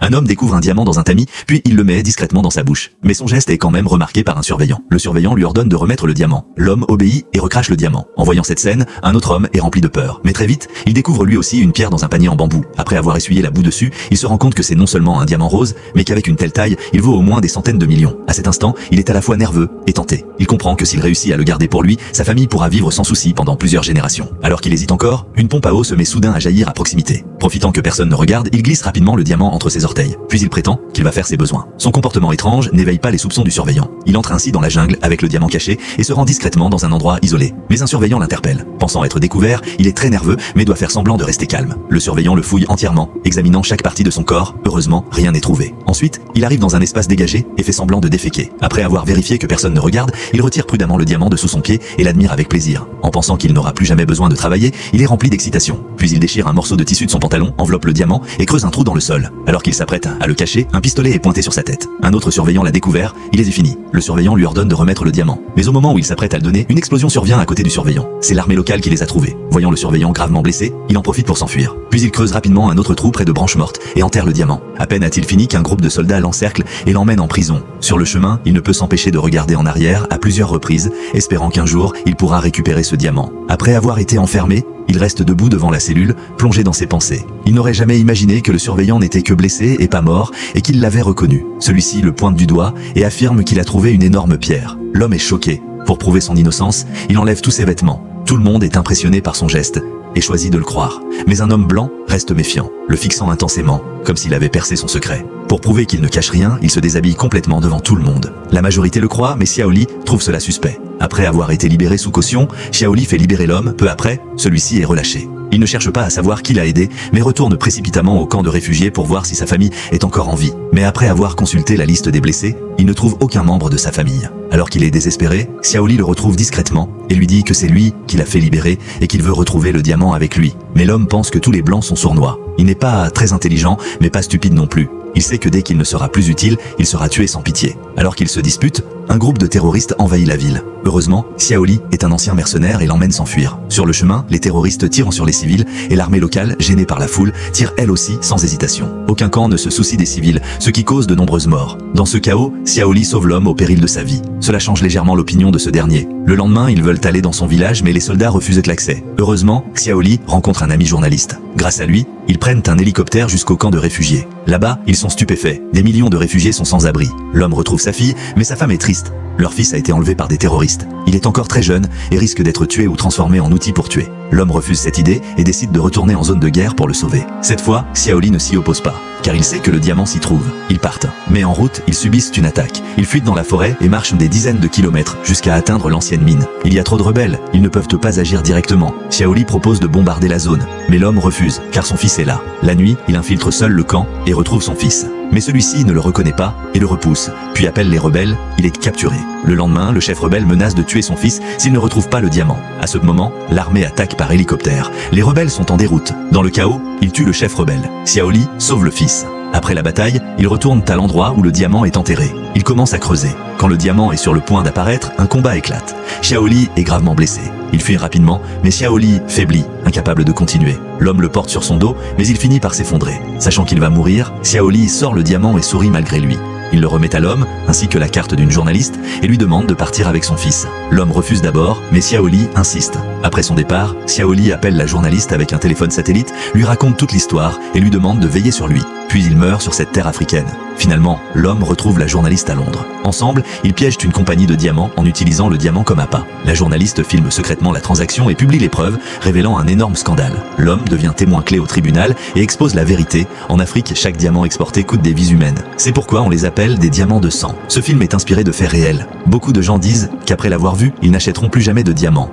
Un homme découvre un diamant dans un tamis, puis il le met discrètement dans sa bouche. Mais son geste est quand même remarqué par un surveillant. Le surveillant lui ordonne de remettre le diamant. L'homme obéit et recrache le diamant. En voyant cette scène, un autre homme est rempli de peur. Mais très vite, il découvre lui aussi une pierre dans un panier en bambou. Après avoir essuyé la boue dessus, il se rend compte que c'est non seulement un diamant rose, mais qu'avec une telle taille, il vaut au moins des centaines de millions. À cet instant, il est à la fois nerveux et tenté. Il comprend que s'il réussit à le garder pour lui, sa famille pourra vivre sans souci pendant plusieurs générations. Alors qu'il hésite encore, une pompe à eau se met soudain à jaillir à proximité. Profitant que personne ne regarde, il glisse rapidement le diamant entre ses orteils. Puis il prétend qu'il va faire ses besoins. Son comportement étrange n'éveille pas les soupçons du surveillant. Il entre ainsi dans la jungle avec le diamant caché et se rend discrètement dans un endroit isolé. Mais un surveillant l'interpelle. Pensant être découvert, il est très nerveux mais doit faire semblant de rester calme. Le surveillant le fouille entièrement, examinant chaque partie de son corps. Heureusement, rien n'est trouvé. Ensuite, il arrive dans un espace dégagé et fait semblant de déféquer. Après avoir vérifié que personne ne regarde, il retire prudemment le diamant de sous son pied et l'admire avec plaisir. En pensant qu'il n'aura plus jamais besoin de travailler, il est rempli d'excitation. Puis il déchire un morceau de tissu de son pantalon, enveloppe le diamant et creuse un trou dans le sol. Alors qu'il s'apprête à le cacher, un pistolet est pointé sur sa tête. Un autre surveillant l'a découvert, il les est fini. Le surveillant lui ordonne de remettre le diamant. Mais au moment où il s'apprête à le donner, une explosion survient à côté du surveillant. C'est l'armée locale qui les a trouvés. Voyant le surveillant gravement blessé, il en profite pour s'enfuir. Puis il creuse rapidement un autre trou près de branches mortes et enterre le diamant. À peine a-t-il fini qu'un groupe de soldats l'encercle et l'emmène en prison. Sur le chemin, il ne peut s'empêcher de regarder en arrière à plusieurs reprises, espérant qu'un jour, il pourra récupérer ce diamant. Après avoir été enfermé, il reste debout devant la cellule, plongé dans ses pensées. Il n'aurait jamais imaginé que le surveillant n'était que blessé et pas mort, et qu'il l'avait reconnu. Celui-ci le pointe du doigt et affirme qu'il a trouvé une énorme pierre. L'homme est choqué. Pour prouver son innocence, il enlève tous ses vêtements. Tout le monde est impressionné par son geste et choisit de le croire. Mais un homme blanc reste méfiant, le fixant intensément, comme s'il avait percé son secret. Pour prouver qu'il ne cache rien, il se déshabille complètement devant tout le monde. La majorité le croit, mais Xiaoli trouve cela suspect. Après avoir été libéré sous caution, Xiaoli fait libérer l'homme. Peu après, celui-ci est relâché. Il ne cherche pas à savoir qui l'a aidé, mais retourne précipitamment au camp de réfugiés pour voir si sa famille est encore en vie. Mais après avoir consulté la liste des blessés, il ne trouve aucun membre de sa famille. Alors qu'il est désespéré, Xiaoli le retrouve discrètement et lui dit que c'est lui qui l'a fait libérer et qu'il veut retrouver le diamant avec lui. Mais l'homme pense que tous les blancs sont sournois. Il n'est pas très intelligent, mais pas stupide non plus. Il sait que dès qu'il ne sera plus utile, il sera tué sans pitié. Alors qu'ils se disputent, un groupe de terroristes envahit la ville. Heureusement, Xiaoli est un ancien mercenaire et l'emmène s'enfuir. Sur le chemin, les terroristes tirent sur les civils et l'armée locale, gênée par la foule, tire elle aussi sans hésitation. Aucun camp ne se soucie des civils, ce qui cause de nombreuses morts. Dans ce chaos, Xiaoli sauve l'homme au péril de sa vie. Cela change légèrement l'opinion de ce dernier. Le lendemain, ils veulent aller dans son village, mais les soldats refusent l'accès. Heureusement, Xiaoli rencontre un ami journaliste. Grâce à lui, ils prennent un hélicoptère jusqu'au camp de réfugiés. Là-bas, ils sont stupéfaits. Des millions de réfugiés sont sans abri. L'homme retrouve sa fille, mais sa femme est triste. Leur fils a été enlevé par des terroristes. Il est encore très jeune et risque d'être tué ou transformé en outil pour tuer. L'homme refuse cette idée et décide de retourner en zone de guerre pour le sauver. Cette fois, Xiaoli ne s'y oppose pas, car il sait que le diamant s'y trouve. Ils partent. Mais en route, ils subissent une attaque. Ils fuient dans la forêt et marchent des dizaines de kilomètres jusqu'à atteindre l'ancienne mine. Il y a trop de rebelles, ils ne peuvent pas agir directement. Xiaoli propose de bombarder la zone, mais l'homme refuse, car son fils est là. La nuit, il infiltre seul le camp et retrouve son fils. Mais celui-ci ne le reconnaît pas et le repousse, puis appelle les rebelles, il est capturé. Le lendemain, le chef rebelle menace de tuer son fils s'il ne retrouve pas le diamant. À ce moment, l'armée attaque par hélicoptère. Les rebelles sont en déroute. Dans le chaos, ils tuent le chef rebelle. Xiaoli sauve le fils. Après la bataille, ils retournent à l'endroit où le diamant est enterré. Ils commencent à creuser. Quand le diamant est sur le point d'apparaître, un combat éclate. Xiaoli est gravement blessé. Il fuit rapidement, mais Xiaoli faiblit, incapable de continuer. L'homme le porte sur son dos, mais il finit par s'effondrer. Sachant qu'il va mourir, Xiaoli sort le diamant et sourit malgré lui. Il le remet à l'homme, ainsi que la carte d'une journaliste, et lui demande de partir avec son fils. L'homme refuse d'abord, mais Xiaoli insiste. Après son départ, Xiaoli appelle la journaliste avec un téléphone satellite, lui raconte toute l'histoire et lui demande de veiller sur lui. Puis il meurt sur cette terre africaine. Finalement, l'homme retrouve la journaliste à Londres. Ensemble, ils piègent une compagnie de diamants en utilisant le diamant comme appât. La journaliste filme secrètement la transaction et publie les preuves, révélant un énorme scandale. L'homme devient témoin clé au tribunal et expose la vérité. En Afrique, chaque diamant exporté coûte des vies humaines. C'est pourquoi on les appelle des diamants de sang. Ce film est inspiré de faits réels. Beaucoup de gens disent qu'après l'avoir vu, ils n'achèteront plus jamais de diamants.